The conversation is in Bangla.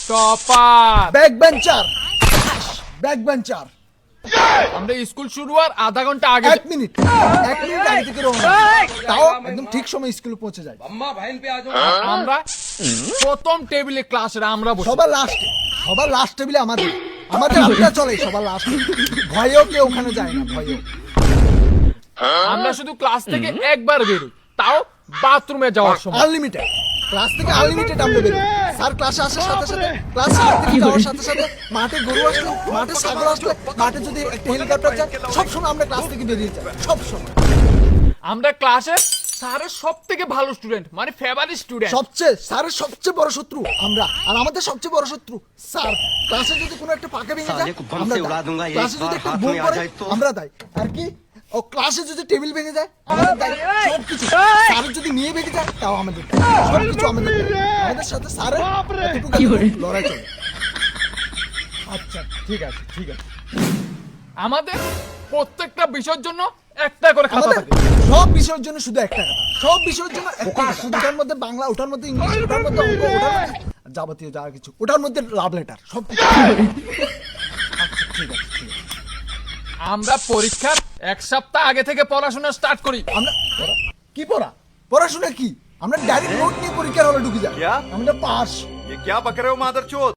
টপার। Back bencher. আমরা স্কুল শুরু হওয়ার আধা ঘন্টা আগে 1 মিনিট আগে থেকে রওনা তাও একদম ঠিক সময় স্কুলে পৌঁছে যায়। আমরা প্রথম টেবিলে ক্লাসের আমরা বসি। সবার লাস্ট টেবিলে আমাদের আড্ডা চলে সবার লাস্ট। ভয়েও কেউ ওখানে যায় না, ভয়েও। আমরা শুধু ক্লাস থেকে একবার বেরোই, তাও বাথরুমে যাওয়ার সময়। আনলিমিটেড ক্লাস থেকে আনলিমিটেড আমরা বেরোই। স্যার ক্লাসে আসার সাথে সাথে ক্লাস থেকে যাওয়ার সাথে সাথে মাঠে গরু আসলে, মাঠে ছাগল আসলে, মাঠে যদি একটা হেলিকপ্টার যায়, সবসময় আমরা ক্লাস থেকে বেরিয়ে যাই, সবসময়। আমরা ক্লাসে স্যারের সব থেকে ভালো স্টুডেন্ট, মানে ফেভারিট স্টুডেন্ট। স্যারের সবচেয়ে বড় শত্রু আমরা, আর আমাদের সবচেয়ে বড় শত্রু স্যার। ক্লাসে যদি কোনো একটা পাকা ভেঙে যায় আমরা দায়ী। ক্লাসে যদি একটা বোম পড়ে আমরা দায়ী। আর কি ও ক্লাসে যদি টেবিল ভেঙে যায় আমাদের দায়ী। সবকিছু স্যারের যদি নিয়ে ভেঙে যায় তাও আমাদের দায়ী। সবকিছু আমাদের দায়ী। আমাদের সাথে স্যারের এতটুকু লড়াই চলে। আচ্ছা ঠিক আছে। আমাদের প্রত্যেকটা বিষয়ের জন্য একটা করে খাতা আমাদের থাকে। সব বিষয়ের জন্য শুধু একটা কথা, সব বিষয়ের জন্য একটা কথা। ওটার মধ্যে বাংলা, ওটার মধ্যে ইংলিশ, ওটার মধ্যে অঙ্ক, ওটার মধ্যে যাবতীয় যা কিছু, ওটার মধ্যে লাভ লেটার, সব কিছু। ঠিক আছে। আমরা পরীক্ষার 1 সপ্তাহ আগে থেকে পড়াশোনা স্টার্ট করি। আমরা পড়াশোনা কি? আমরা ডাইরেক্ট নোট নিয়ে পরীক্ষার হলে ঢুকে যাই। আমরা পাস। ये क्या बक रहे हो मादरचोद?